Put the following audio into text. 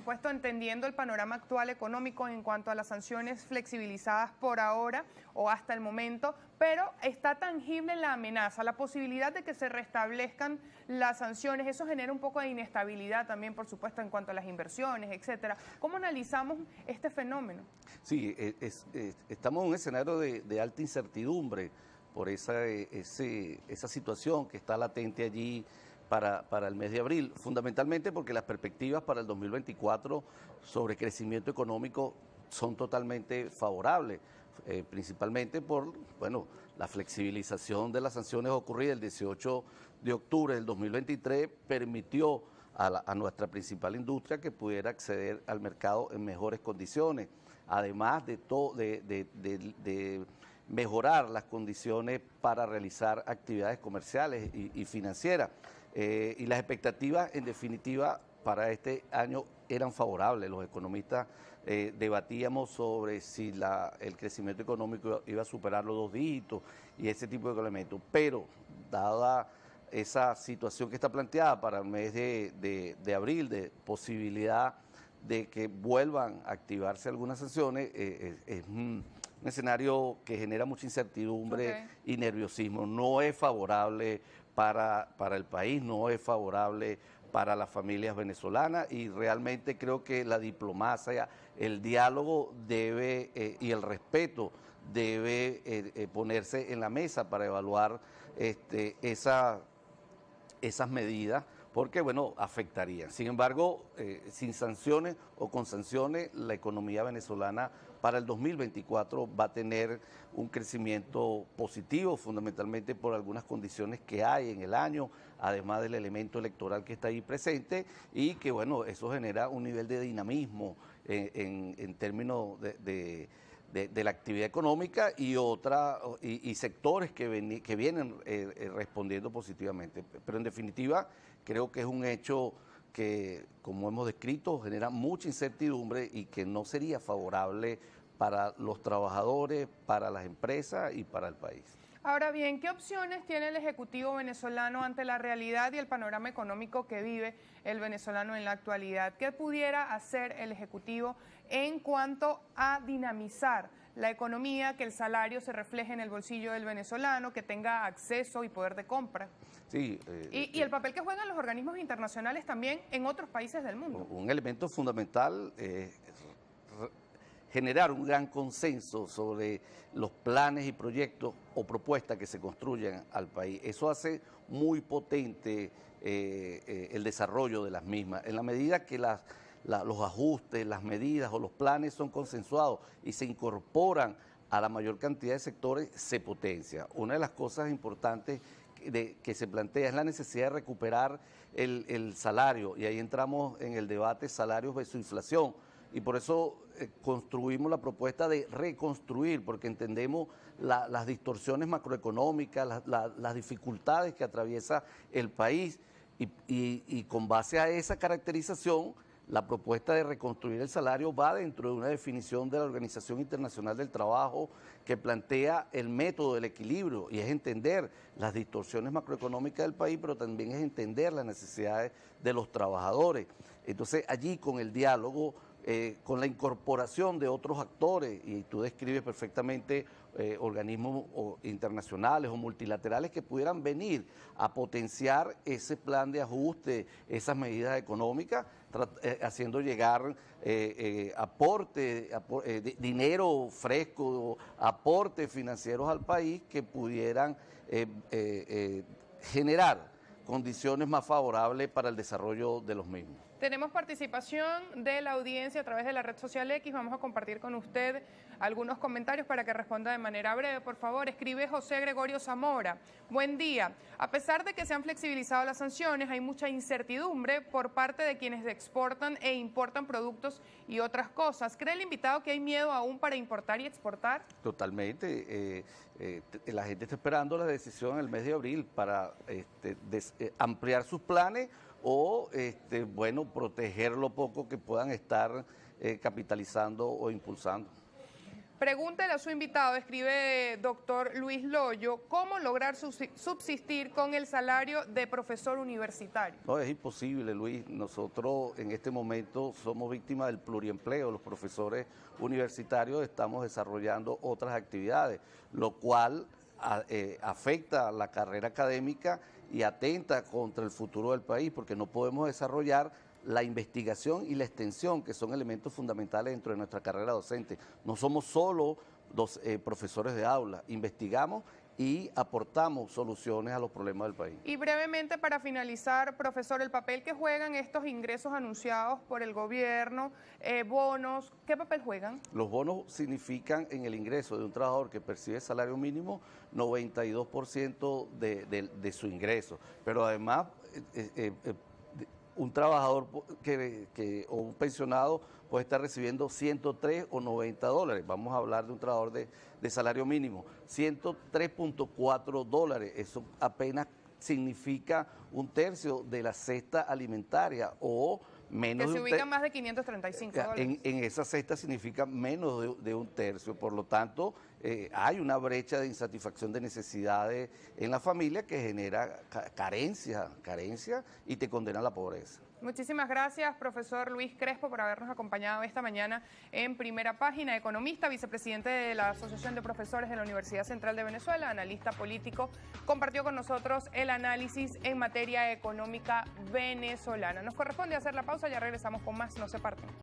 supuesto, entendiendo el panorama actual económico en cuanto a las sanciones flexibilizadas por ahora o hasta el momento, pero está tangible la amenaza, la posibilidad de que se restablezcan las sanciones. Eso genera un poco de inestabilidad también, por supuesto, en cuanto a las inversiones, etcétera. ¿Cómo analizamos este fenómeno? Sí, estamos en un escenario de alta incertidumbre por esa situación que está latente allí para el mes de abril, fundamentalmente porque las perspectivas para el 2024 sobre crecimiento económico son totalmente favorables, principalmente por, bueno, la flexibilización de las sanciones ocurrida el 18 de octubre del 2023 permitió a nuestra principal industria que pudiera acceder al mercado en mejores condiciones, además de mejorar las condiciones para realizar actividades comerciales y financieras. Y las expectativas, en definitiva, para este año eran favorables. Los economistas debatíamos sobre si el crecimiento económico iba a superar los 2 dígitos y ese tipo de elementos. Pero, dada esa situación que está planteada para el mes de abril, de posibilidad de que vuelvan a activarse algunas sanciones, es un escenario que genera mucha incertidumbre y nerviosismo. No es favorable para el país, no es favorable para las familias venezolanas y realmente creo que la diplomacia, el diálogo debe y el respeto debe ponerse en la mesa para evaluar esas medidas, porque, bueno, afectarían. Sin embargo, sin sanciones o con sanciones, la economía venezolana para el 2024 va a tener un crecimiento positivo, fundamentalmente por algunas condiciones que hay en el año, además del elemento electoral que está ahí presente, y que, bueno, eso genera un nivel de dinamismo en términos de la actividad económica y sectores que vienen respondiendo positivamente. Pero en definitiva, creo que es un hecho que, como hemos descrito, genera mucha incertidumbre y que no sería favorable para los trabajadores, para las empresas y para el país. Ahora bien, ¿qué opciones tiene el Ejecutivo venezolano ante la realidad y el panorama económico que vive el venezolano en la actualidad? ¿Qué pudiera hacer el Ejecutivo en cuanto a dinamizar la economía, que el salario se refleje en el bolsillo del venezolano, que tenga acceso y poder de compra? Sí, y el papel que juegan los organismos internacionales también en otros países del mundo. Un elemento fundamental es generar un gran consenso sobre los planes y proyectos o propuestas que se construyan al país. Eso hace muy potente el desarrollo de las mismas. En la medida que los ajustes, las medidas o los planes son consensuados y se incorporan a la mayor cantidad de sectores, se potencia. Una de las cosas importantes que se plantea es la necesidad de recuperar el salario, y ahí entramos en el debate salarios versus inflación. Y por eso construimos la propuesta de reconstruir, porque entendemos las distorsiones macroeconómicas, las dificultades que atraviesa el país, y con base a esa caracterización, la propuesta de reconstruir el salario va dentro de una definición de la Organización Internacional del Trabajo que plantea el método del equilibrio, y es entender las distorsiones macroeconómicas del país, pero también es entender las necesidades de los trabajadores. Entonces, allí con el diálogo, con la incorporación de otros actores, y tú describes perfectamente organismos internacionales o multilaterales que pudieran venir a potenciar ese plan de ajuste, esas medidas económicas, haciendo llegar dinero fresco, aportes financieros al país que pudieran generar condiciones más favorables para el desarrollo de los mismos. Tenemos participación de la audiencia a través de la red social X. Vamos a compartir con usted algunos comentarios para que responda de manera breve. Por favor, escribe José Gregorio Zamora. Buen día. A pesar de que se han flexibilizado las sanciones, hay mucha incertidumbre por parte de quienes exportan e importan productos y otras cosas. ¿Cree el invitado que hay miedo aún para importar y exportar? Totalmente. La gente está esperando la decisión el mes de abril para ampliar sus planes o, bueno, proteger lo poco que puedan estar capitalizando o impulsando. Pregúntele a su invitado, escribe doctor Luis Loyo, ¿cómo lograr subsistir con el salario de profesor universitario? No, es imposible, Luis. Nosotros en este momento somos víctimas del pluriempleo. Los profesores universitarios estamos desarrollando otras actividades, lo cual afecta la carrera académica y atenta contra el futuro del país, porque no podemos desarrollar la investigación y la extensión, que son elementos fundamentales dentro de nuestra carrera docente. No somos solo profesores de aula, investigamos y aportamos soluciones a los problemas del país. Y brevemente, para finalizar, profesor, el papel que juegan estos ingresos anunciados por el gobierno, bonos, ¿qué papel juegan? Los bonos significan en el ingreso de un trabajador que percibe salario mínimo 92% de su ingreso, pero además un trabajador o un pensionado puede estar recibiendo 103 o 90 dólares. Vamos a hablar de un trabajador de salario mínimo. 103.4 dólares, eso apenas significa un tercio de la cesta alimentaria o menos. Que se ubica más de 535 dólares. En esa cesta significa menos de un tercio, por lo tanto hay una brecha de insatisfacción de necesidades en la familia que genera carencia y te condena a la pobreza. Muchísimas gracias, profesor Luis Crespo, por habernos acompañado esta mañana en Primera Página. Economista, vicepresidente de la Asociación de Profesores de la Universidad Central de Venezuela, analista político, compartió con nosotros el análisis en materia económica venezolana. Nos corresponde hacer la pausa, ya regresamos con más, no se parten.